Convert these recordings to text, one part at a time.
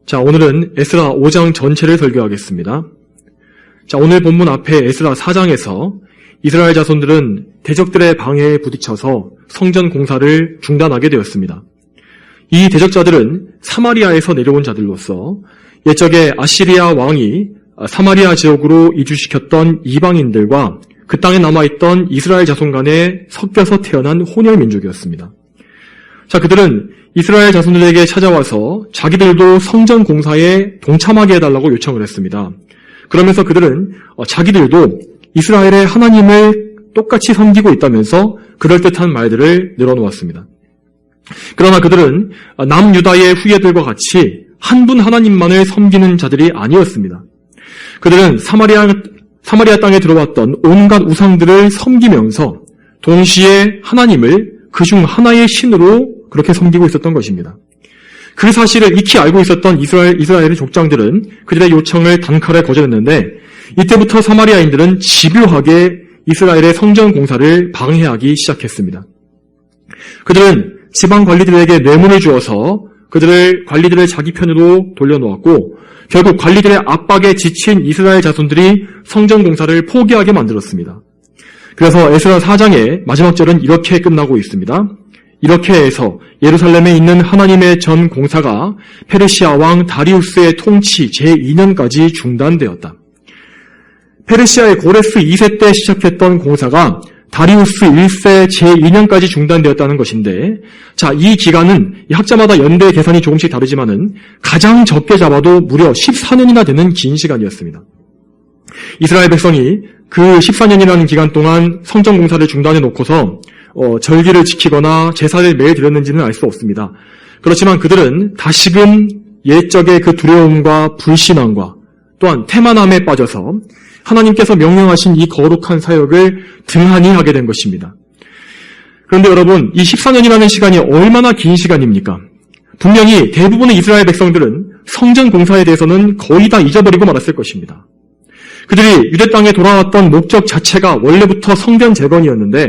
자, 오늘은 에스라 5장 전체를 설교하겠습니다. 자, 오늘 본문 앞에 에스라 4장에서 이스라엘 자손들은 대적들의 방해에 부딪혀서 성전 공사를 중단하게 되었습니다. 이 대적자들은 사마리아에서 내려온 자들로서 옛적에 아시리아 왕이 사마리아 지역으로 이주시켰던 이방인들과 그 땅에 남아있던 이스라엘 자손 간에 섞여서 태어난 혼혈민족이었습니다. 자, 그들은 이스라엘 자손들에게 찾아와서 자기들도 성전 공사에 동참하게 해달라고 요청을 했습니다. 그러면서 그들은 자기들도 이스라엘의 하나님을 똑같이 섬기고 있다면서 그럴듯한 말들을 늘어놓았습니다. 그러나 그들은 남유다의 후예들과 같이 한 분 하나님만을 섬기는 자들이 아니었습니다. 그들은 사마리아 땅에 들어왔던 온갖 우상들을 섬기면서 동시에 하나님을 그중 하나의 신으로 그렇게 섬기고 있었던 것입니다. 그 사실을 익히 알고 있었던 이스라엘의 족장들은 그들의 요청을 단칼에 거절했는데 이때부터 사마리아인들은 집요하게 이스라엘의 성전 공사를 방해하기 시작했습니다. 그들은 지방 관리들에게 뇌물을 주어서 관리들을 자기 편으로 돌려놓았고 결국 관리들의 압박에 지친 이스라엘 자손들이 성전 공사를 포기하게 만들었습니다. 그래서 에스라 4장의 마지막 절은 이렇게 끝나고 있습니다. 이렇게 해서 예루살렘에 있는 하나님의 전 공사가 페르시아 왕 다리우스의 통치 제2년까지 중단되었다. 페르시아의 고레스 2세 때 시작했던 공사가 다리우스 1세 제2년까지 중단되었다는 것인데, 자, 이 기간은 학자마다 연대 계산이 조금씩 다르지만은 가장 적게 잡아도 무려 14년이나 되는 긴 시간이었습니다. 이스라엘 백성이 그 14년이라는 기간 동안 성전 공사를 중단해 놓고서 절기를 지키거나 제사를 매일 드렸는지는 알 수 없습니다. 그렇지만 그들은 다시금 옛적의 그 두려움과 불신앙과 또한 태만함에 빠져서 하나님께서 명령하신 이 거룩한 사역을 등한히 하게 된 것입니다. 그런데 여러분, 이 14년이라는 시간이 얼마나 긴 시간입니까? 분명히 대부분의 이스라엘 백성들은 성전 공사에 대해서는 거의 다 잊어버리고 말았을 것입니다. 그들이 유대 땅에 돌아왔던 목적 자체가 원래부터 성전 재건이었는데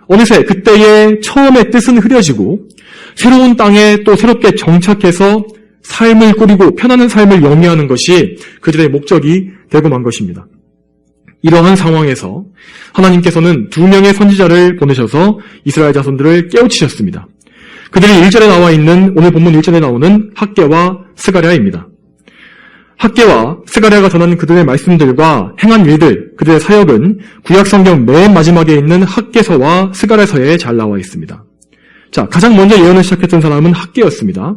어느새 그때의 처음의 뜻은 흐려지고 새로운 땅에 또 새롭게 정착해서 삶을 꾸리고 편안한 삶을 영위하는 것이 그들의 목적이 되고 만 것입니다. 이러한 상황에서 하나님께서는 2명의 선지자를 보내셔서 이스라엘 자손들을 깨우치셨습니다. 그들이 1절에 나와 있는 오늘 본문 1절에 나오는 학개와 스가랴입니다. 학개와 스가랴가 전하는 그들의 말씀들과 행한 일들, 그들의 사역은 구약성경 맨 마지막에 있는 학개서와 스가랴서에 잘 나와 있습니다. 자, 가장 먼저 예언을 시작했던 사람은 학개였습니다.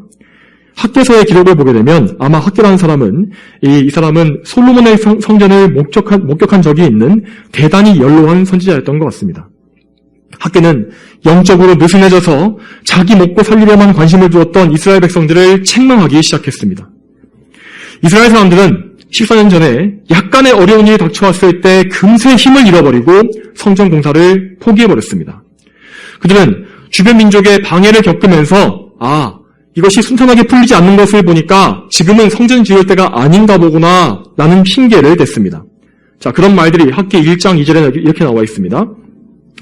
학개서의 기록을 보게 되면 아마 학개라는 사람은 이 사람은 솔로몬의 성전을 목격한 적이 있는 대단히 연로한 선지자였던 것 같습니다. 학개는 영적으로 느슨해져서 자기 먹고 살리려만 관심을 두었던 이스라엘 백성들을 책망하기 시작했습니다. 이스라엘 사람들은 14년 전에 약간의 어려운 일이 닥쳐왔을 때 금세 힘을 잃어버리고 성전 공사를 포기해버렸습니다. 그들은 주변 민족의 방해를 겪으면서 이것이 순탄하게 풀리지 않는 것을 보니까 지금은 성전 지을 때가 아닌가 보구나 라는 핑계를 댔습니다. 자, 그런 말들이 학개 1장 2절에 이렇게 나와 있습니다.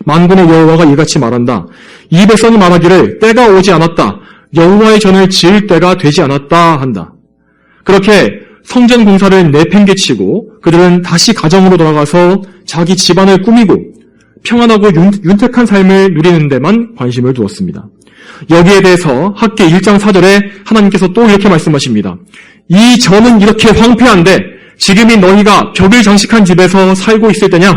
만군의 여호와가 이같이 말한다. 이 백성이 말하기를 때가 오지 않았다. 여호와의 전을 지을 때가 되지 않았다 한다. 그렇게 성전 공사를 내팽개치고 그들은 다시 가정으로 돌아가서 자기 집안을 꾸미고 평안하고 윤택한 삶을 누리는 데만 관심을 두었습니다. 여기에 대해서 학개 1장 4절에 하나님께서 또 이렇게 말씀하십니다. 이 전은 이렇게 황폐한데 지금이 너희가 벽을 장식한 집에서 살고 있을 때냐?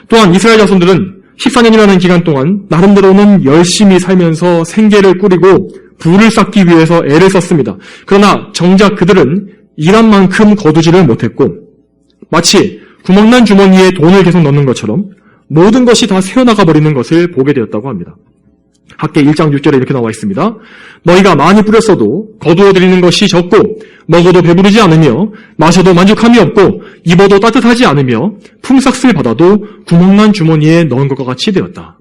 또한 이스라엘 자손들은 14년이라는 기간 동안 나름대로는 열심히 살면서 생계를 꾸리고 부를 쌓기 위해서 애를 썼습니다. 그러나 정작 그들은 일한 만큼 거두지를 못했고 마치 구멍난 주머니에 돈을 계속 넣는 것처럼 모든 것이 다 새어나가 버리는 것을 보게 되었다고 합니다. 학개 1장 6절에 이렇게 나와 있습니다. 너희가 많이 뿌렸어도 거두어들이는 것이 적고 먹어도 배부르지 않으며 마셔도 만족함이 없고 입어도 따뜻하지 않으며 품삯을 받아도 구멍난 주머니에 넣은 것과 같이 되었다.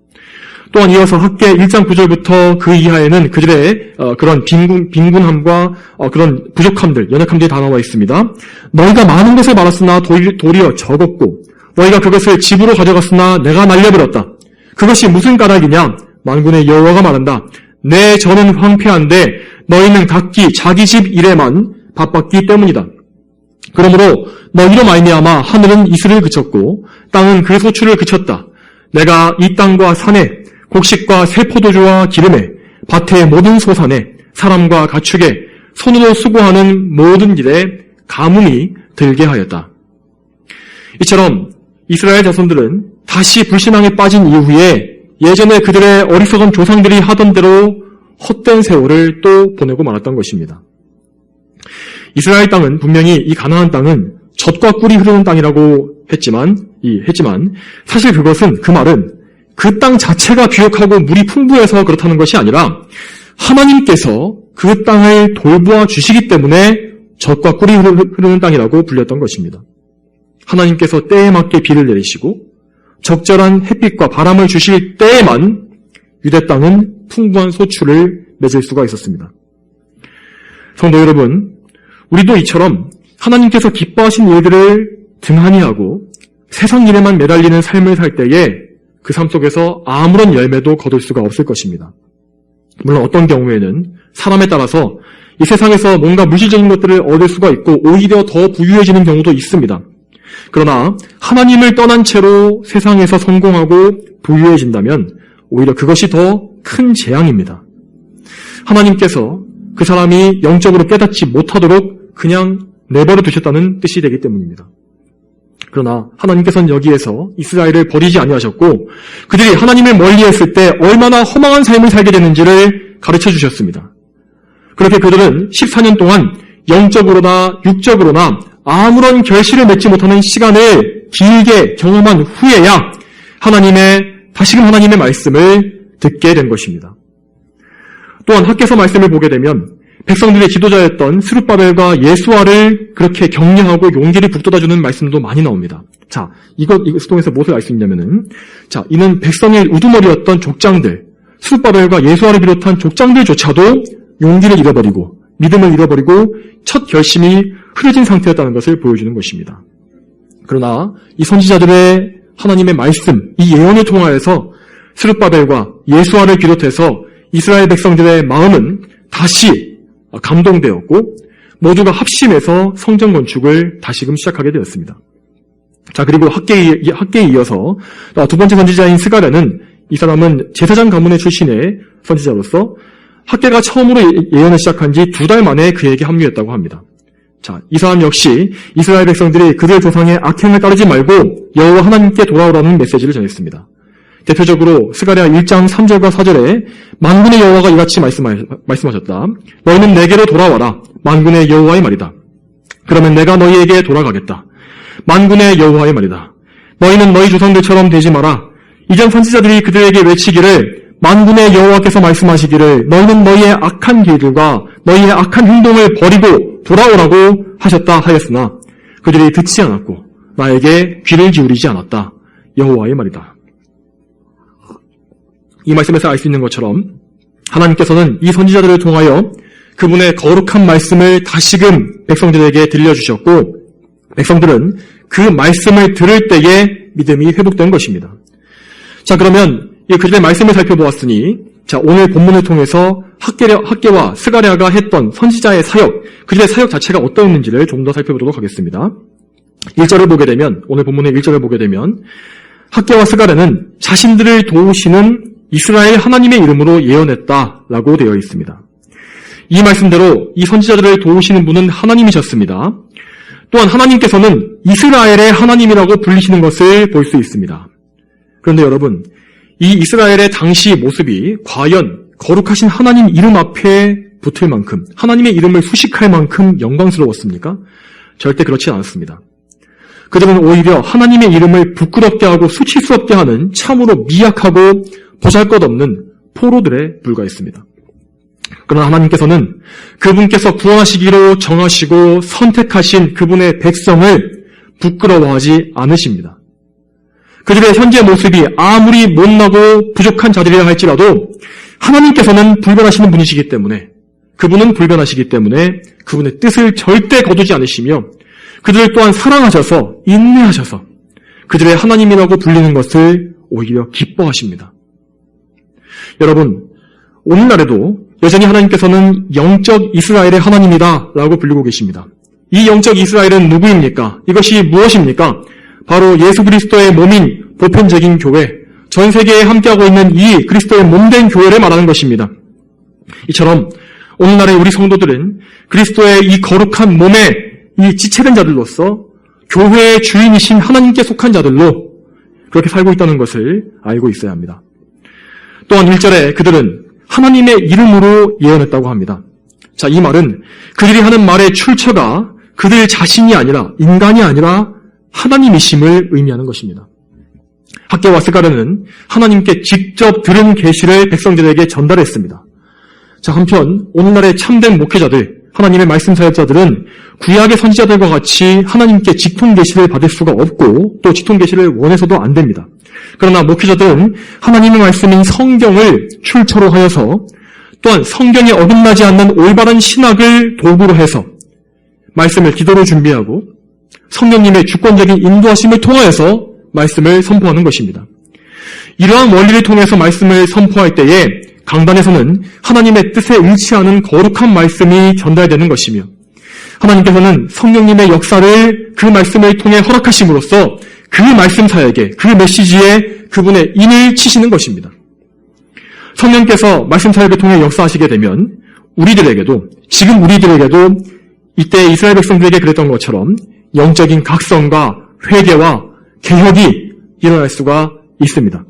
또한 이어서 학개 1장 9절부터 그 이하에는 그들의 그런 빈곤함과 그런 부족함들, 연약함들이 다 나와 있습니다. 너희가 많은 것을 말았으나 도리어 적었고 너희가 그것을 집으로 가져갔으나 내가 날려버렸다. 그것이 무슨 까닭이냐? 만군의 여호와가 말한다. 내 전은 황폐한데 너희는 각기 자기 집 일에만 바빴기 때문이다. 그러므로 너희로 말미암아 하늘은 이슬을 그쳤고 땅은 그 소출을 그쳤다. 내가 이 땅과 산에 곡식과 새 포도주와 기름에 밭의 모든 소산에 사람과 가축에 손으로 수고하는 모든 일에 가뭄이 들게 하였다. 이처럼 이스라엘 자손들은 다시 불신앙에 빠진 이후에 예전에 그들의 어리석은 조상들이 하던 대로 헛된 세월을 또 보내고 말았던 것입니다. 이스라엘 땅은 분명히 이 가나안 땅은 젖과 꿀이 흐르는 땅이라고 했지만 사실 그 말은 그 땅 자체가 비옥하고 물이 풍부해서 그렇다는 것이 아니라 하나님께서 그 땅을 돌보아 주시기 때문에 젖과 꿀이 흐르는 땅이라고 불렸던 것입니다. 하나님께서 때에 맞게 비를 내리시고 적절한 햇빛과 바람을 주실 때에만 유대 땅은 풍부한 소출을 맺을 수가 있었습니다. 성도 여러분, 우리도 이처럼 하나님께서 기뻐하신 일들을 등한히 하고 세상 일에만 매달리는 삶을 살 때에 그 삶 속에서 아무런 열매도 거둘 수가 없을 것입니다. 물론 어떤 경우에는 사람에 따라서 이 세상에서 뭔가 물질적인 것들을 얻을 수가 있고 오히려 더 부유해지는 경우도 있습니다. 그러나 하나님을 떠난 채로 세상에서 성공하고 부유해진다면 오히려 그것이 더 큰 재앙입니다. 하나님께서 그 사람이 영적으로 깨닫지 못하도록 그냥 내버려 두셨다는 뜻이 되기 때문입니다. 그러나 하나님께서는 여기에서 이스라엘을 버리지 아니하셨고 그들이 하나님을 멀리했을 때 얼마나 허망한 삶을 살게 되는지를 가르쳐 주셨습니다. 그렇게 그들은 14년 동안 영적으로나 육적으로나 아무런 결실을 맺지 못하는 시간을 길게 경험한 후에야 다시금 하나님의 말씀을 듣게 된 것입니다. 또한 학개서 말씀을 보게 되면 백성들의 지도자였던 스룹바벨과 예수아를 그렇게 격려하고 용기를 북돋아주는 말씀도 많이 나옵니다. 자, 이것을 통해서 무엇을 알 수 있냐면은, 이는 백성의 우두머리였던 족장들, 스룹바벨과 예수아를 비롯한 족장들조차도 용기를 잃어버리고 믿음을 잃어버리고 첫 결심이 흐려진 상태였다는 것을 보여주는 것입니다. 그러나 이 선지자들의 하나님의 말씀, 이 예언을 통하여서 스룹바벨과 예수아를 비롯해서 이스라엘 백성들의 마음은 다시 감동되었고 모두가 합심해서 성전 건축을 다시금 시작하게 되었습니다. 자, 그리고 학계에 이어서 두 번째 선지자인 스가랴는 이 사람은 제사장 가문의 출신의 선지자로서 학계가 처음으로 예언을 시작한 지 2달 만에 그에게 합류했다고 합니다. 자, 이 사람 역시 이스라엘 백성들이 그들 조상의 악행을 따르지 말고 여호와 하나님께 돌아오라는 메시지를 전했습니다. 대표적으로 스가랴 1장 3절과 4절에 만군의 여호와가 이같이 말씀하셨다. 너희는 내게로 돌아와라. 만군의 여호와의 말이다. 그러면 내가 너희에게 돌아가겠다. 만군의 여호와의 말이다. 너희는 너희 조상들처럼 되지 마라. 이전 선지자들이 그들에게 외치기를 만군의 여호와께서 말씀하시기를 너희는 너희의 악한 길들과 너희의 악한 행동을 버리고 돌아오라고 하셨다 하였으나 그들이 듣지 않았고 나에게 귀를 기울이지 않았다. 여호와의 말이다. 이 말씀에서 알 수 있는 것처럼 하나님께서는 이 선지자들을 통하여 그분의 거룩한 말씀을 다시금 백성들에게 들려주셨고 백성들은 그 말씀을 들을 때에 믿음이 회복된 것입니다. 자, 그러면 그들의 말씀을 살펴보았으니 오늘 본문을 통해서 학계와 스가랴가 했던 선지자의 사역, 그들의 사역 자체가 어떠했는지를 좀 더 살펴보도록 하겠습니다. 1절을 보게 되면 오늘 본문의 1절을 보게 되면 학계와 스가랴는 자신들을 도우시는 이스라엘 하나님의 이름으로 예언했다라고 되어 있습니다. 이 말씀대로 이 선지자들을 도우시는 분은 하나님이셨습니다. 또한 하나님께서는 이스라엘의 하나님이라고 불리시는 것을 볼 수 있습니다. 그런데 여러분, 이 이스라엘의 당시 모습이 과연 거룩하신 하나님 이름 앞에 붙을 만큼, 하나님의 이름을 수식할 만큼 영광스러웠습니까? 절대 그렇지 않았습니다. 그들은 오히려 하나님의 이름을 부끄럽게 하고 수치스럽게 하는 참으로 미약하고 보잘것없는 포로들에 불과했습니다. 그러나 하나님께서는 그분께서 구원하시기로 정하시고 선택하신 그분의 백성을 부끄러워하지 않으십니다. 그들의 현재 모습이 아무리 못나고 부족한 자들이라 할지라도 하나님께서는 불변하시는 분이시기 때문에 그분은 불변하시기 때문에 그분의 뜻을 절대 거두지 않으시며 그들을 또한 사랑하셔서 인내하셔서 그들의 하나님이라고 불리는 것을 오히려 기뻐하십니다. 여러분, 오늘날에도 여전히 하나님께서는 영적 이스라엘의 하나님이다 라고 불리고 계십니다. 이 영적 이스라엘은 누구입니까? 이것이 무엇입니까? 바로 예수 그리스도의 몸인 보편적인 교회, 전 세계에 함께하고 있는 이 그리스도의 몸된 교회를 말하는 것입니다. 이처럼 오늘날의 우리 성도들은 그리스도의 이 거룩한 몸에 이 지체된 자들로서 교회의 주인이신 하나님께 속한 자들로 그렇게 살고 있다는 것을 알고 있어야 합니다. 또한 1절에 그들은 하나님의 이름으로 예언했다고 합니다. 자, 이 말은 그들이 하는 말의 출처가 그들 자신이 아니라, 인간이 아니라 하나님이심을 의미하는 것입니다. 학개와 스가랴는 하나님께 직접 들은 계시를 백성들에게 전달했습니다. 자, 한편 오늘날의 참된 목회자들, 하나님의 말씀 사역자들은 구약의 선지자들과 같이 하나님께 직통 계시를 받을 수가 없고 또 직통 계시를 원해서도 안 됩니다. 그러나 목회자들은 하나님의 말씀인 성경을 출처로 하여서 또한 성경에 어긋나지 않는 올바른 신학을 도구로 해서 말씀을 기도로 준비하고 성령님의 주권적인 인도하심을 통하여서 말씀을 선포하는 것입니다. 이러한 원리를 통해서 말씀을 선포할 때에 강단에서는 하나님의 뜻에 일치하는 거룩한 말씀이 전달되는 것이며 하나님께서는 성령님의 역사를 그 말씀을 통해 허락하심으로써 그 말씀 사역에, 그 메시지에 그분의 인을 치시는 것입니다. 성령께서 말씀 사역을 통해 역사하시게 되면 지금 우리들에게도 이때 이스라엘 백성들에게 그랬던 것처럼 영적인 각성과 회개와 개혁이 일어날 수가 있습니다.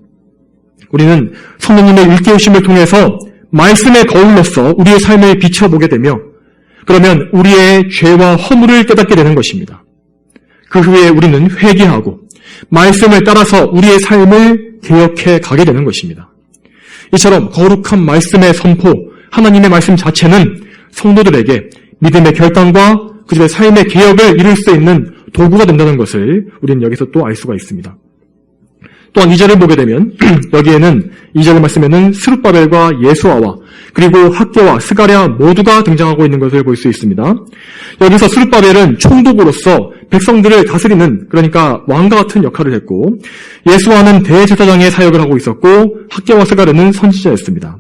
우리는 성령님의 일깨우심을 통해서 말씀의 거울로서 우리의 삶을 비춰보게 되며 그러면 우리의 죄와 허물을 깨닫게 되는 것입니다. 그 후에 우리는 회개하고 말씀을 따라서 우리의 삶을 개혁해 가게 되는 것입니다. 이처럼 거룩한 말씀의 선포, 하나님의 말씀 자체는 성도들에게 믿음의 결단과 그들의 삶의 개혁을 이룰 수 있는 도구가 된다는 것을 우리는 여기서 또 알 수가 있습니다. 또한 2절을 보게 되면 여기에는 2절 말씀에는 스룹바벨과 예수아와 그리고 학개와 스가랴 모두가 등장하고 있는 것을 볼 수 있습니다. 여기서 스룹바벨은 총독으로서 백성들을 다스리는, 그러니까 왕과 같은 역할을 했고, 예수아는 대제사장의 사역을 하고 있었고 학개와 스가랴는 선지자였습니다.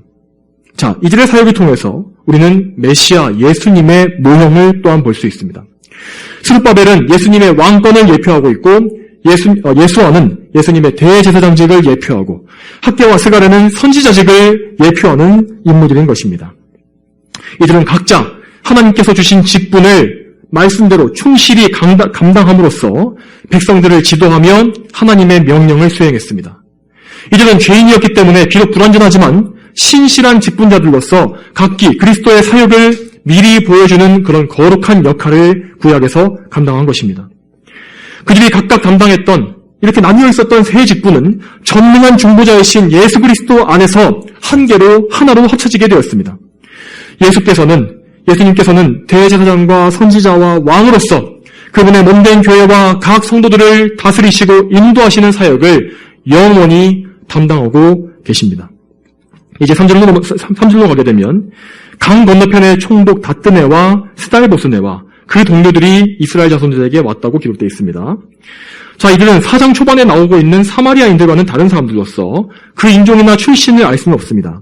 자, 이들의 사역을 통해서 우리는 메시아 예수님의 모형을 또한 볼 수 있습니다. 스룹바벨은 예수님의 왕권을 예표하고 있고 예수아는 예수님의 대제사장직을 예표하고 학개와 스가랴는 선지자직을 예표하는 인물들인 것입니다. 이들은 각자 하나님께서 주신 직분을 말씀대로 충실히 감당함으로써 백성들을 지도하며 하나님의 명령을 수행했습니다. 이들은 죄인이었기 때문에 비록 불완전하지만 신실한 직분자들로서 각기 그리스도의 사역을 미리 보여주는 그런 거룩한 역할을 구약에서 감당한 것입니다. 그들이 각각 담당했던, 이렇게 나뉘어 있었던 세 직분은 전능한 중보자이신 예수 그리스도 안에서 한 개로 하나로 합쳐지게 되었습니다. 예수님께서는 대제사장과 선지자와 왕으로서 그분의 몸된 교회와 각 성도들을 다스리시고 인도하시는 사역을 영원히 담당하고 계십니다. 이제 3절로 가게 되면 강 건너편의 총독 다뜨네와 스달보스네와 그 동료들이 이스라엘 자손들에게 왔다고 기록되어 있습니다. 자, 이들은 4장 초반에 나오고 있는 사마리아인들과는 다른 사람들로서 그 인종이나 출신을 알 수는 없습니다.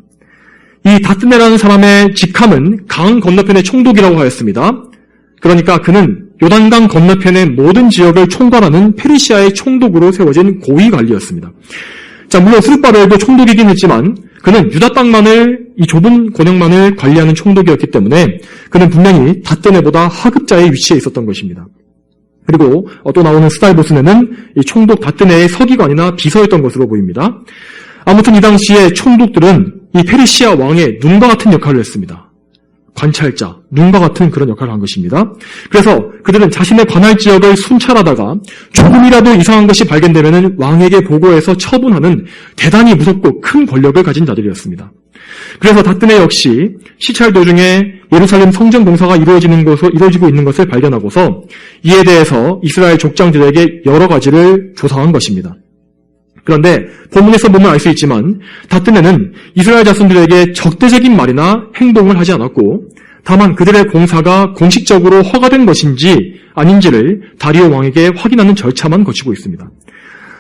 이 다뜨네라는 사람의 직함은 강 건너편의 총독이라고 하였습니다. 그러니까 그는 요단강 건너편의 모든 지역을 총괄하는 페르시아의 총독으로 세워진 고위 관리였습니다. 자, 물론 스룹바벨도 총독이긴 했지만 그는 유다 땅만을, 이 좁은 권역만을 관리하는 총독이었기 때문에 그는 분명히 다뜨네보다 하급자의 위치에 있었던 것입니다. 그리고 또 나오는 스달보스네는 이 총독 다뜨네의 서기관이나 비서였던 것으로 보입니다. 아무튼 이 당시에 총독들은 이 페르시아 왕의 눈과 같은 역할을 했습니다. 관찰자, 눈과 같은 그런 역할을 한 것입니다. 그래서 그들은 자신의 관할 지역을 순찰하다가 조금이라도 이상한 것이 발견되면 왕에게 보고해서 처분하는 대단히 무섭고 큰 권력을 가진 자들이었습니다. 그래서 다뜨네 역시 시찰 도중에 예루살렘 성전 공사가 이루어지고 있는 것을 발견하고서 이에 대해서 이스라엘 족장들에게 여러 가지를 조사한 것입니다. 그런데 본문에서 보면 알 수 있지만 다뜨네는 이스라엘 자손들에게 적대적인 말이나 행동을 하지 않았고 다만 그들의 공사가 공식적으로 허가된 것인지 아닌지를 다리오 왕에게 확인하는 절차만 거치고 있습니다.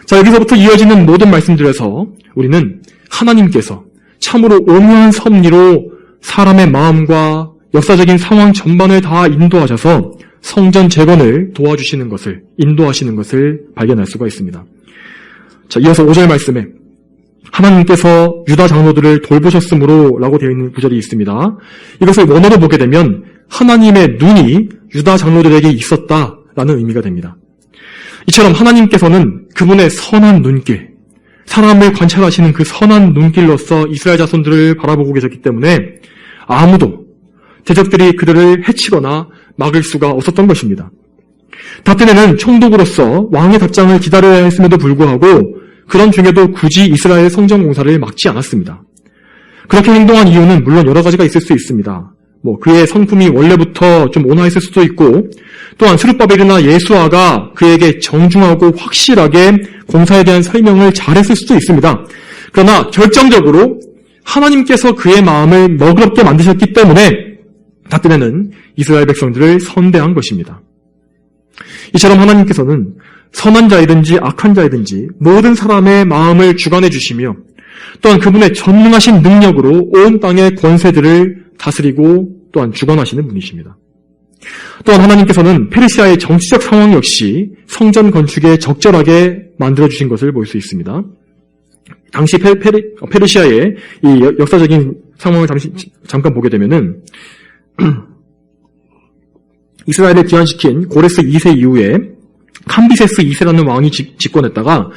자, 여기서부터 이어지는 모든 말씀들에서 우리는 하나님께서 참으로 오묘한 섭리로 사람의 마음과 역사적인 상황 전반을 다 인도하셔서 성전 재건을 도와주시는 것을, 인도하시는 것을 발견할 수가 있습니다. 자, 이어서 5절 말씀에 하나님께서 유다 장로들을 돌보셨으므로 라고 되어 있는 구절이 있습니다. 이것을 원어로 보게 되면 하나님의 눈이 유다 장로들에게 있었다라는 의미가 됩니다. 이처럼 하나님께서는 그분의 선한 눈길, 사람을 관찰하시는 그 선한 눈길로서 이스라엘 자손들을 바라보고 계셨기 때문에 아무도 대적들이 그들을 해치거나 막을 수가 없었던 것입니다. 다트네는 총독으로서 왕의 답장을 기다려야 했음에도 불구하고 그런 중에도 굳이 이스라엘 성전 공사를 막지 않았습니다. 그렇게 행동한 이유는 물론 여러 가지가 있을 수 있습니다. 그의 성품이 원래부터 좀 온화했을 수도 있고, 또한 스룹바벨이나 예수아가 그에게 정중하고 확실하게 공사에 대한 설명을 잘했을 수도 있습니다. 그러나 결정적으로 하나님께서 그의 마음을 너그럽게 만드셨기 때문에 다트네는 이스라엘 백성들을 선대한 것입니다. 이처럼 하나님께서는 선한 자이든지 악한 자이든지 모든 사람의 마음을 주관해 주시며 또한 그분의 전능하신 능력으로 온 땅의 권세들을 다스리고 또한 주관하시는 분이십니다. 또한 하나님께서는 페르시아의 정치적 상황 역시 성전 건축에 적절하게 만들어주신 것을 볼 수 있습니다. 당시 페르시아의 이 역사적인 상황을 잠깐 보게 되면은 이스라엘을 기환시킨 고레스 2세 이후에 캄비세스 2세라는 왕이 집권했다가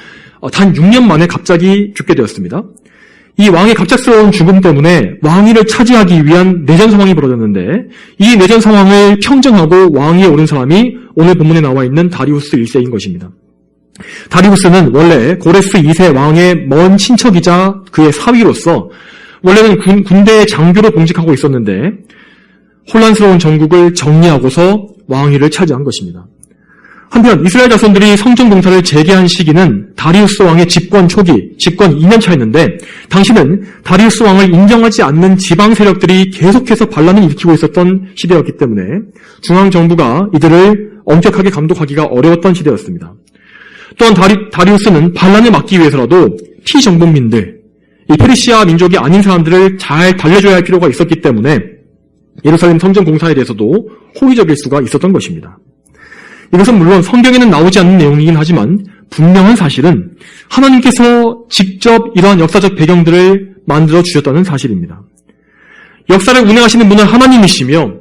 단 6년 만에 갑자기 죽게 되었습니다. 이 왕의 갑작스러운 죽음 때문에 왕위를 차지하기 위한 내전 상황이 벌어졌는데 이 내전 상황을 평정하고 왕위에 오른 사람이 오늘 본문에 나와 있는 다리우스 1세인 것입니다. 다리우스는 원래 고레스 2세 왕의 먼 친척이자 그의 사위로서 원래는 군대의 장교로 봉직하고 있었는데 혼란스러운 전국을 정리하고서 왕위를 차지한 것입니다. 한편 이스라엘 자손들이 성전 공사를 재개한 시기는 다리우스 왕의 집권 초기, 집권 2년 차였는데 당시는 다리우스 왕을 인정하지 않는 지방 세력들이 계속해서 반란을 일으키고 있었던 시대였기 때문에 중앙정부가 이들을 엄격하게 감독하기가 어려웠던 시대였습니다. 또한 다리우스는 반란을 막기 위해서라도 피정복민들, 이 페르시아 민족이 아닌 사람들을 잘 달래줘야 할 필요가 있었기 때문에 예루살렘 성전 공사에 대해서도 호의적일 수가 있었던 것입니다. 이것은 물론 성경에는 나오지 않는 내용이긴 하지만 분명한 사실은 하나님께서 직접 이러한 역사적 배경들을 만들어 주셨다는 사실입니다. 역사를 운행하시는 분은 하나님이시며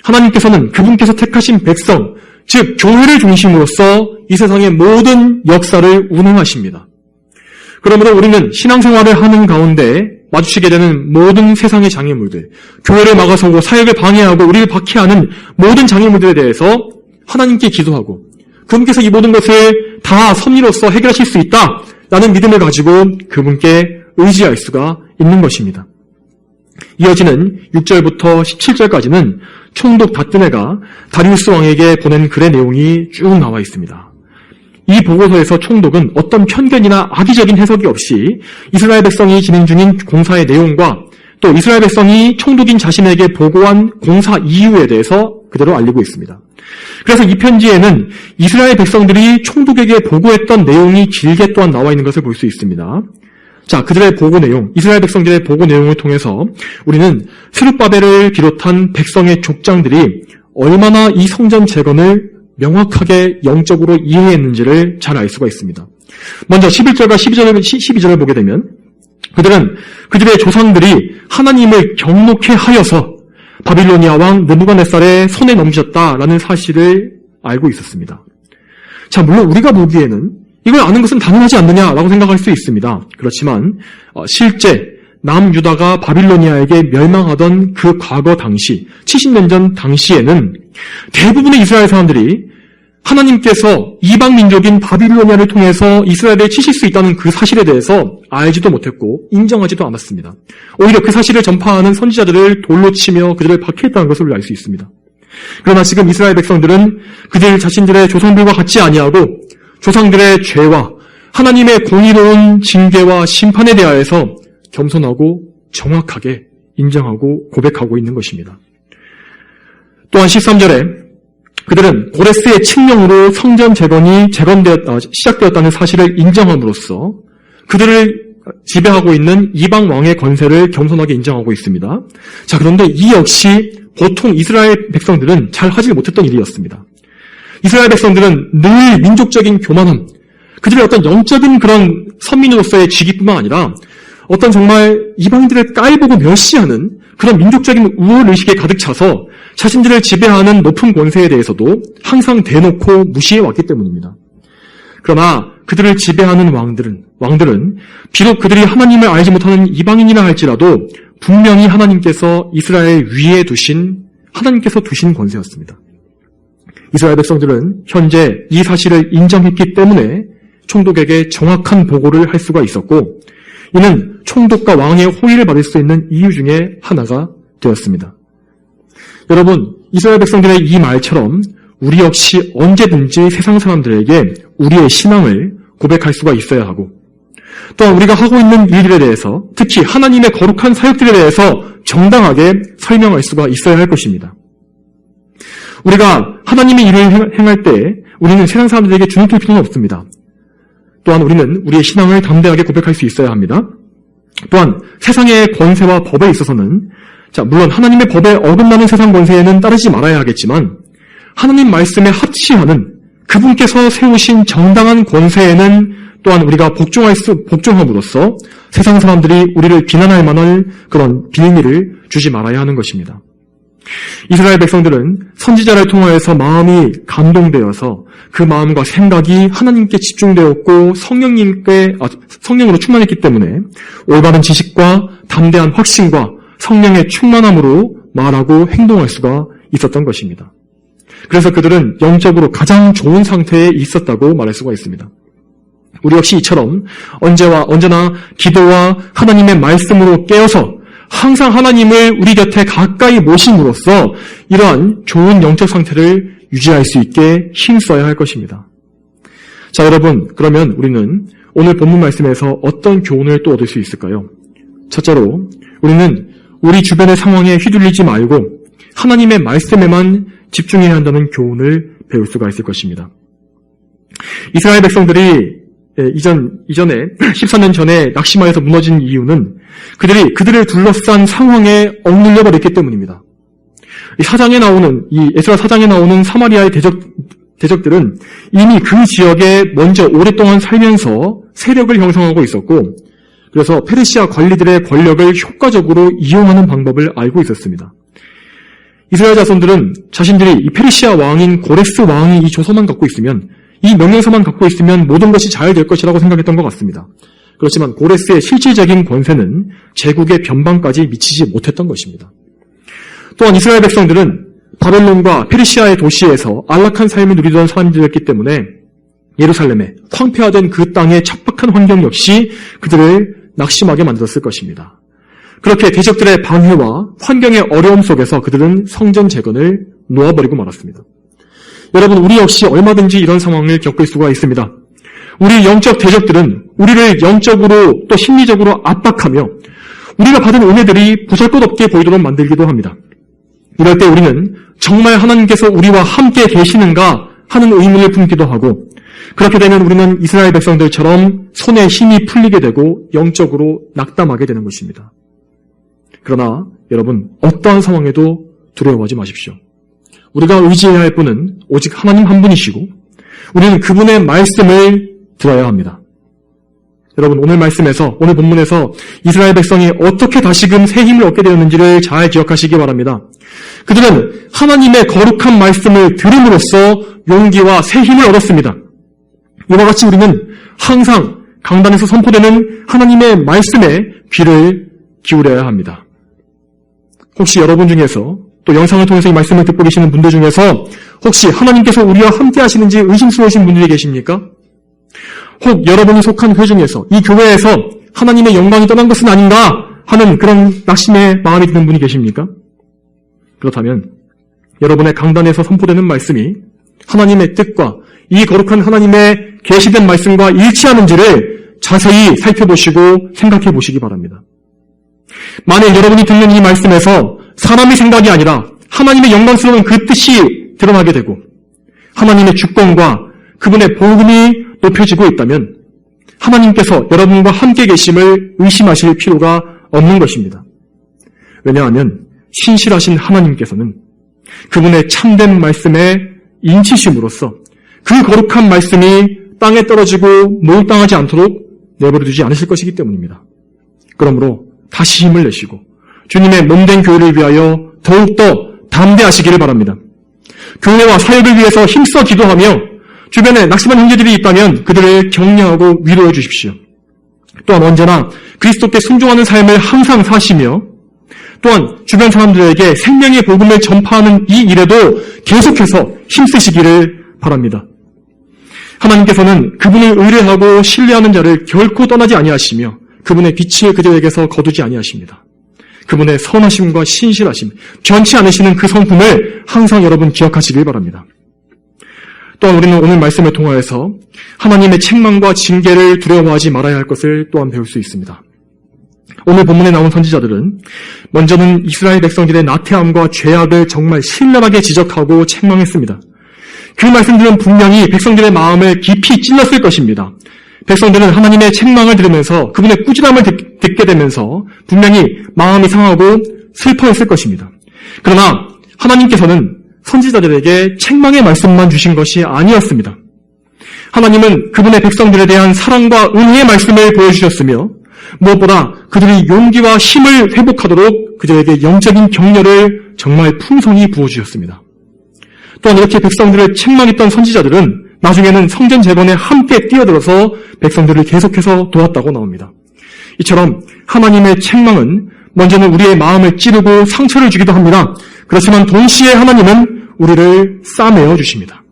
하나님께서는 그분께서 택하신 백성, 즉 교회를 중심으로써 이 세상의 모든 역사를 운행하십니다. 그러므로 우리는 신앙생활을 하는 가운데 마주치게 되는 모든 세상의 장애물들, 교회를 막아서고 사역을 방해하고 우리를 박해하는 모든 장애물들에 대해서 하나님께 기도하고 그분께서 이 모든 것을 다 섭리로서 해결하실 수 있다라는 믿음을 가지고 그분께 의지할 수가 있는 것입니다. 이어지는 6절부터 17절까지는 총독 다뜨네가 다리우스 왕에게 보낸 글의 내용이 쭉 나와 있습니다. 이 보고서에서 총독은 어떤 편견이나 악의적인 해석이 없이 이스라엘 백성이 진행 중인 공사의 내용과 또 이스라엘 백성이 총독인 자신에게 보고한 공사 이유에 대해서 그대로 알리고 있습니다. 그래서 이 편지에는 이스라엘 백성들이 총독에게 보고했던 내용이 길게 또한 나와 있는 것을 볼 수 있습니다. 자, 그들의 보고 내용, 이스라엘 백성들의 보고 내용을 통해서 우리는 스룹바벨을 비롯한 백성의 족장들이 얼마나 이 성전 재건을 명확하게 영적으로 이해했는지를 잘 알 수가 있습니다. 먼저 11절과 12절을 보게 되면 그들의 조상들이 하나님을 경록해 하여서 바빌로니아 왕 느부갓네살의 손에 넘기셨다라는 사실을 알고 있었습니다. 자, 물론 우리가 보기에는 이걸 아는 것은 당연하지 않느냐라고 생각할 수 있습니다. 그렇지만 실제 남유다가 바빌로니아에게 멸망하던 그 과거 당시 70년 전 당시에는 대부분의 이스라엘 사람들이 하나님께서 이방 민족인 바빌로니아를 통해서 이스라엘을 치실 수 있다는 그 사실에 대해서 알지도 못했고 인정하지도 않았습니다. 오히려 그 사실을 전파하는 선지자들을 돌로 치며 그들을 박해했다는 것을 알 수 있습니다. 그러나 지금 이스라엘 백성들은 그들 자신들의 조상들과 같지 아니하고 조상들의 죄와 하나님의 공의로운 징계와 심판에 대하여서 겸손하고 정확하게 인정하고 고백하고 있는 것입니다. 또한 13절에 그들은 고레스의 칙령으로 성전 재건이 시작되었다는 사실을 인정함으로써 지배하고 있는 이방 왕의 권세를 겸손하게 인정하고 있습니다. 자, 그런데 이 역시 보통 이스라엘 백성들은 잘 하지 못했던 일이었습니다. 이스라엘 백성들은 늘 민족적인 교만함, 그들의 어떤 영적인 그런 선민으로서의 직위뿐만 아니라 어떤 정말 이방인들을 깔보고 멸시하는 그런 민족적인 우월의식에 가득 차서 자신들을 지배하는 높은 권세에 대해서도 항상 대놓고 무시해왔기 때문입니다. 그러나 그들을 지배하는 왕들은 비록 그들이 하나님을 알지 못하는 이방인이라 할지라도 분명히 하나님께서 이스라엘 위에 하나님께서 두신 권세였습니다. 이스라엘 백성들은 현재 이 사실을 인정했기 때문에 총독에게 정확한 보고를 할 수가 있었고, 이는 총독과 왕의 호의를 받을 수 있는 이유 중에 하나가 되었습니다. 여러분, 이스라엘 백성들의 이 말처럼 우리 역시 언제든지 세상 사람들에게 우리의 신앙을 고백할 수가 있어야 하고, 또한 우리가 하고 있는 일들에 대해서, 특히 하나님의 거룩한 사역들에 대해서 정당하게 설명할 수가 있어야 할 것입니다. 우리가 하나님의 일을 행할 때 우리는 세상 사람들에게 주눅들 필요는 없습니다. 또한 우리는 우리의 신앙을 담대하게 고백할 수 있어야 합니다. 또한 세상의 권세와 법에 있어서는 물론 하나님의 법에 어긋나는 세상 권세에는 따르지 말아야 하겠지만 하나님 말씀에 합치하는 그분께서 세우신 정당한 권세에는 또한 우리가 복종함으로써 세상 사람들이 우리를 비난할 만한 그런 빌미를 주지 말아야 하는 것입니다. 이스라엘 백성들은 선지자를 통하여서 마음이 감동되어서 그 마음과 생각이 하나님께 집중되었고 성령으로 충만했기 때문에 올바른 지식과 담대한 확신과 성령의 충만함으로 말하고 행동할 수가 있었던 것입니다. 그래서 그들은 영적으로 가장 좋은 상태에 있었다고 말할 수가 있습니다. 우리 역시 이처럼 언제나 기도와 하나님의 말씀으로 깨어서 항상 하나님을 우리 곁에 가까이 모심으로써 이러한 좋은 영적 상태를 유지할 수 있게 힘써야 할 것입니다. 자, 여러분, 그러면 우리는 오늘 본문 말씀에서 어떤 교훈을 또 얻을 수 있을까요? 첫째로 우리는 우리 주변의 상황에 휘둘리지 말고 하나님의 말씀에만 집중해야 한다는 교훈을 배울 수가 있을 것입니다. 이스라엘 백성들이 이전에 14년 전에 낙심하여서 무너진 이유는 그들을 둘러싼 상황에 억눌려 버렸기 때문입니다. 에스라 4장에 나오는 사마리아의 대적들은 이미 그 지역에 먼저 오랫동안 살면서 세력을 형성하고 있었고, 그래서 페르시아 관리들의 권력을 효과적으로 이용하는 방법을 알고 있었습니다. 이스라엘 자손들은 자신들이 이 페르시아 왕인 고레스 왕이 이 조서만 갖고 있으면, 이 명령서만 갖고 있으면 모든 것이 잘 될 것이라고 생각했던 것 같습니다. 그렇지만 고레스의 실질적인 권세는 제국의 변방까지 미치지 못했던 것입니다. 또한 이스라엘 백성들은 바벨론과 페르시아의 도시에서 안락한 삶을 누리던 사람들이었기 때문에 예루살렘에 황폐화된 그 땅의 척박한 환경 역시 그들을 낙심하게 만들었을 것입니다. 그렇게 대적들의 방해와 환경의 어려움 속에서 그들은 성전 재건을 놓아버리고 말았습니다. 여러분, 우리 역시 얼마든지 이런 상황을 겪을 수가 있습니다. 우리 영적 대적들은 우리를 영적으로 또 심리적으로 압박하며 우리가 받은 은혜들이 보잘것없게 보이도록 만들기도 합니다. 이럴 때 우리는 정말 하나님께서 우리와 함께 계시는가 하는 의문을 품기도 하고, 그렇게 되면 우리는 이스라엘 백성들처럼 손에 힘이 풀리게 되고 영적으로 낙담하게 되는 것입니다. 그러나 여러분, 어떠한 상황에도 두려워하지 마십시오. 우리가 의지해야 할 분은 오직 하나님 한 분이시고 우리는 그분의 말씀을 들어야 합니다. 여러분, 오늘 본문에서 이스라엘 백성이 어떻게 다시금 새 힘을 얻게 되었는지를 잘 기억하시기 바랍니다. 그들은 하나님의 거룩한 말씀을 들음으로써 용기와 새 힘을 얻었습니다. 이와 같이 우리는 항상 강단에서 선포되는 하나님의 말씀에 귀를 기울여야 합니다. 혹시 여러분 중에서 또 영상을 통해서 이 말씀을 듣고 계시는 분들 중에서 혹시 하나님께서 우리와 함께 하시는지 의심스러우신 분들이 계십니까? 혹 여러분이 속한 교회 중에서 이 교회에서 하나님의 영광이 떠난 것은 아닌가 하는 그런 낙심의 마음이 드는 분이 계십니까? 그렇다면 여러분의 강단에서 선포되는 말씀이 하나님의 뜻과 이 거룩한 하나님의 계시된 말씀과 일치하는지를 자세히 살펴보시고 생각해 보시기 바랍니다. 만약 여러분이 듣는 이 말씀에서 사람의 생각이 아니라 하나님의 영광스러운 그 뜻이 드러나게 되고 하나님의 주권과 그분의 복음이 높여지고 있다면 하나님께서 여러분과 함께 계심을 의심하실 필요가 없는 것입니다. 왜냐하면 신실하신 하나님께서는 그분의 참된 말씀에 인치심으로써 그 거룩한 말씀이 땅에 떨어지고 몰당하지 않도록 내버려두지 않으실 것이기 때문입니다. 그러므로 다시 힘을 내시고 주님의 몸된 교회를 위하여 더욱더 담대하시기를 바랍니다. 교회와 사역을 위해서 힘써 기도하며 주변에 낙심한 형제들이 있다면 그들을 격려하고 위로해 주십시오. 또한 언제나 그리스도께 순종하는 삶을 항상 사시며 또한 주변 사람들에게 생명의 복음을 전파하는 이 일에도 계속해서 힘쓰시기를 바랍니다. 하나님께서는 그분을 의뢰하고 신뢰하는 자를 결코 떠나지 아니하시며 그분의 빛을 그들에게서 거두지 아니하십니다. 그분의 선하심과 신실하심, 변치 않으시는 그 성품을 항상 여러분 기억하시길 바랍니다. 또한 우리는 오늘 말씀을 통하여서 하나님의 책망과 징계를 두려워하지 말아야 할 것을 또한 배울 수 있습니다. 오늘 본문에 나온 선지자들은 먼저는 이스라엘 백성들의 나태함과 죄악을 정말 신랄하게 지적하고 책망했습니다. 그 말씀들은 분명히 백성들의 마음을 깊이 찔렀을 것입니다. 백성들은 하나님의 책망을 들으면서 그분의 꾸지람을 듣게 되면서 분명히 마음이 상하고 슬퍼했을 것입니다. 그러나 하나님께서는 선지자들에게 책망의 말씀만 주신 것이 아니었습니다. 하나님은 그분의 백성들에 대한 사랑과 은혜의 말씀을 보여주셨으며 무엇보다 그들이 용기와 힘을 회복하도록 그들에게 영적인 격려를 정말 풍성히 부어주셨습니다. 또한 이렇게 백성들을 책망했던 선지자들은 나중에는 성전 재건에 함께 뛰어들어서 백성들을 계속해서 도왔다고 나옵니다. 이처럼 하나님의 책망은 먼저는 우리의 마음을 찌르고 상처를 주기도 합니다. 그렇지만 동시에 하나님은 우리를 싸매어 주십니다.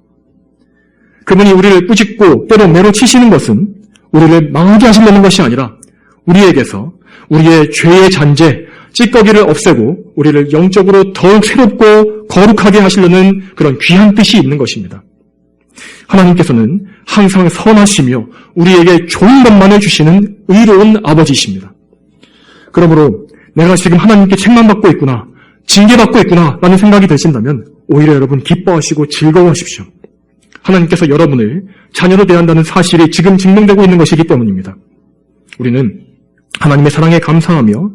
그분이 우리를 꾸짖고 때로 내려치시는 것은 우리를 망하게 하시려는 것이 아니라 우리에게서 우리의 죄의 잔재, 찌꺼기를 없애고 우리를 영적으로 더욱 새롭고 거룩하게 하시려는 그런 귀한 뜻이 있는 것입니다. 하나님께서는 항상 선하시며 우리에게 좋은 것만을 주시는 의로운 아버지이십니다. 그러므로 내가 지금 하나님께 책망받고 있구나, 징계받고 있구나 라는 생각이 드신다면 오히려 여러분 기뻐하시고 즐거워하십시오. 하나님께서 여러분을 자녀로 대한다는 사실이 지금 증명되고 있는 것이기 때문입니다. 우리는 하나님의 사랑에 감사하며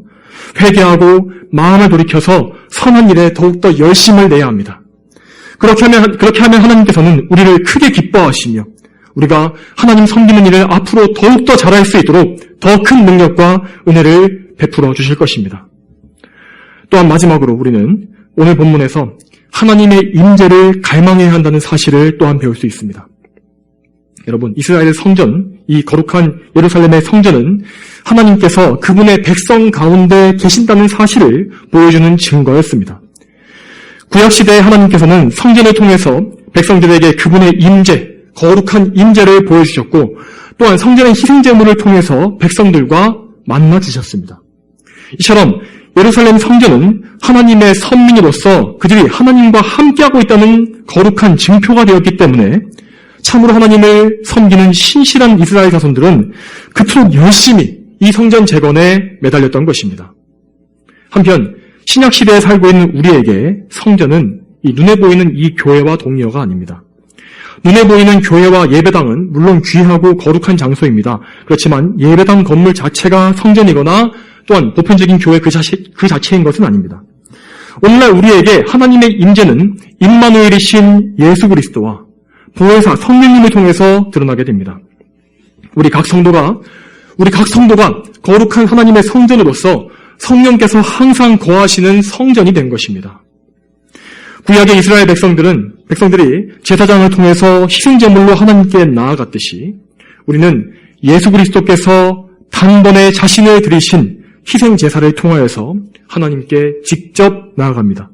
회개하고 마음을 돌이켜서 선한 일에 더욱더 열심을 내야 합니다. 그렇게 하면 하나님께서는 우리를 크게 기뻐하시며 우리가 하나님 섬기는 일을 앞으로 더욱더 잘할 수 있도록 더 큰 능력과 은혜를 베풀어 주실 것입니다. 또한 마지막으로 우리는 오늘 본문에서 하나님의 임재를 갈망해야 한다는 사실을 또한 배울 수 있습니다. 여러분, 이스라엘 성전, 이 거룩한 예루살렘의 성전은 하나님께서 그분의 백성 가운데 계신다는 사실을 보여주는 증거였습니다. 구약시대에 하나님께서는 성전을 통해서 백성들에게 그분의 임재, 거룩한 임재를 보여주셨고 또한 성전의 희생제물을 통해서 백성들과 만나 주셨습니다. 이처럼 예루살렘 성전은 하나님의 선민으로서 그들이 하나님과 함께하고 있다는 거룩한 증표가 되었기 때문에 참으로 하나님을 섬기는 신실한 이스라엘 자손들은 그토록 열심히 이 성전 재건에 매달렸던 것입니다. 한편 신약시대에 살고 있는 우리에게 성전은 이 눈에 보이는 이 교회와 동료가 아닙니다. 눈에 보이는 교회와 예배당은 물론 귀하고 거룩한 장소입니다. 그렇지만 예배당 건물 자체가 성전이거나 또한 보편적인 교회 그 자체인 것은 아닙니다. 오늘날 우리에게 하나님의 임재는 임마누엘이신 예수 그리스도와 보혜사 성령님을 통해서 드러나게 됩니다. 우리 각 성도가 거룩한 하나님의 성전으로서 성령께서 항상 거하시는 성전이 된 것입니다. 구약의 이스라엘 백성들이 제사장을 통해서 희생제물로 하나님께 나아갔듯이 우리는 예수 그리스도께서 단번에 자신을 드리신 희생제사를 통하여서 하나님께 직접 나아갑니다.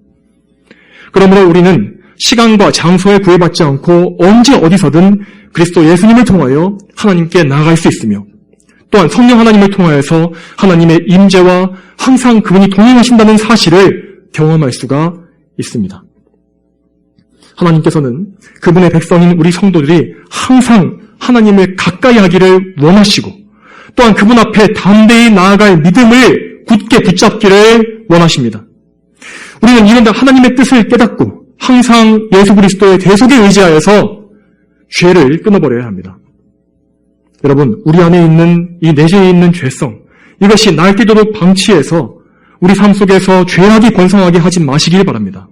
그러므로 우리는 시간과 장소에 구애받지 않고 언제 어디서든 그리스도 예수님을 통하여 하나님께 나아갈 수 있으며 또한 성령 하나님을 통하여서 하나님의 임재와 항상 그분이 동행하신다는 사실을 경험할 수가 있습니다. 하나님께서는 그분의 백성인 우리 성도들이 항상 하나님을 가까이 하기를 원하시고 또한 그분 앞에 담대히 나아갈 믿음을 굳게 붙잡기를 원하십니다. 우리는 이런 하나님의 뜻을 깨닫고 항상 예수 그리스도의 대속에 의지하여서 죄를 끊어버려야 합니다. 여러분, 우리 안에 있는 이 내재해 있는 죄성, 이것이 날뛰도록 방치해서 우리 삶 속에서 죄악이 번성하게 하지 마시길 바랍니다.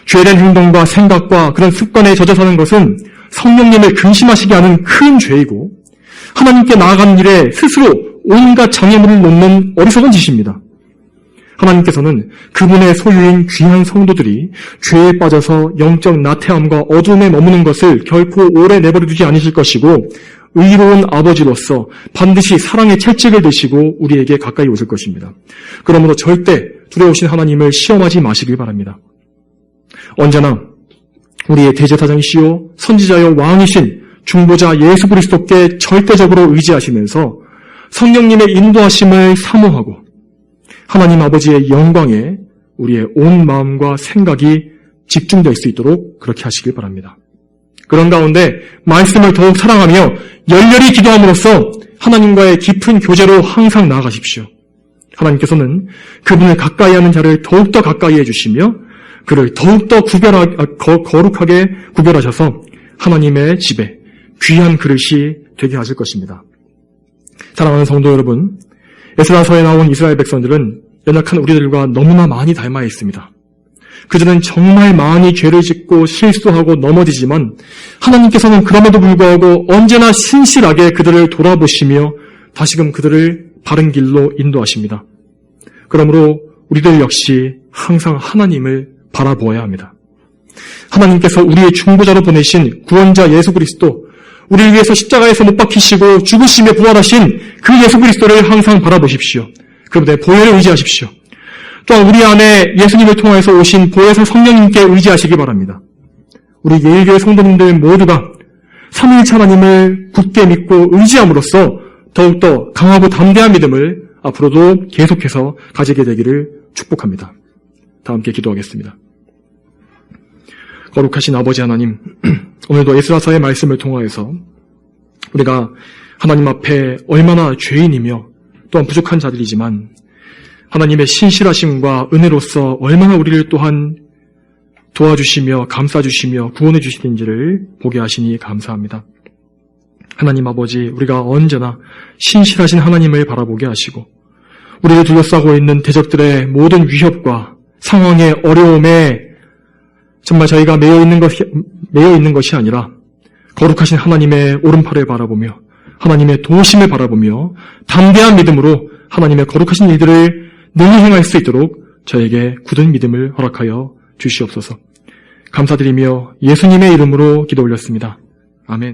죄된 행동과 생각과 그런 습관에 젖어 사는 것은 성령님을 근심하시게 하는 큰 죄이고 하나님께 나아가는 일에 스스로 온갖 장애물을 놓는 어리석은 짓입니다. 하나님께서는 그분의 소유인 귀한 성도들이 죄에 빠져서 영적 나태함과 어두움에 머무는 것을 결코 오래 내버려 두지 않으실 것이고 의로운 아버지로서 반드시 사랑의 채찍을 드시고 우리에게 가까이 오실 것입니다. 그러므로 절대 두려우신 하나님을 시험하지 마시길 바랍니다. 언제나 우리의 대제사장이시요 선지자여 왕이신 중보자 예수 그리스도께 절대적으로 의지하시면서 성령님의 인도하심을 사모하고 하나님 아버지의 영광에 우리의 온 마음과 생각이 집중될 수 있도록 그렇게 하시길 바랍니다. 그런 가운데 말씀을 더욱 사랑하며 열렬히 기도함으로써 하나님과의 깊은 교제로 항상 나아가십시오. 하나님께서는 그분을 가까이 하는 자를 더욱더 가까이 해주시며 그를 더욱더 거룩하게 구별하셔서 하나님의 집에 귀한 그릇이 되게 하실 것입니다. 사랑하는 성도 여러분, 에스라서에 나온 이스라엘 백성들은 연약한 우리들과 너무나 많이 닮아 있습니다. 그들은 정말 많이 죄를 짓고 실수하고 넘어지지만 하나님께서는 그럼에도 불구하고 언제나 신실하게 그들을 돌아보시며 다시금 그들을 바른 길로 인도하십니다. 그러므로 우리들 역시 항상 하나님을 바라보아야 합니다. 하나님께서 우리의 중보자로 보내신 구원자 예수 그리스도, 우리를 위해서 십자가에서 못 박히시고 죽으시며 부활하신 그 예수 그리스도를 항상 바라보십시오. 그분의 보혈을 의지하십시오. 또한 우리 안에 예수님을 통해서 오신 보혜사 성령님께 의지하시기 바랍니다. 우리 예일교회 성도님들 모두가 삼위일체 하나님을 굳게 믿고 의지함으로써 더욱더 강하고 담대한 믿음을 앞으로도 계속해서 가지게 되기를 축복합니다. 다 함께 기도하겠습니다. 거룩하신 아버지 하나님, 오늘도 에스라서의 말씀을 통하여서 우리가 하나님 앞에 얼마나 죄인이며 또한 부족한 자들이지만 하나님의 신실하심과 은혜로서 얼마나 우리를 또한 도와주시며 감싸주시며 구원해 주시는지를 보게 하시니 감사합니다. 하나님 아버지, 우리가 언제나 신실하신 하나님을 바라보게 하시고 우리를 둘러싸고 있는 대적들의 모든 위협과 상황의 어려움에 정말 저희가 매여 있는 것이 아니라 거룩하신 하나님의 오른팔을 바라보며 하나님의 도우심을 바라보며 담대한 믿음으로 하나님의 거룩하신 일들을 늘 행할 수 있도록 저에게 굳은 믿음을 허락하여 주시옵소서. 감사드리며 예수님의 이름으로 기도 올렸습니다. 아멘.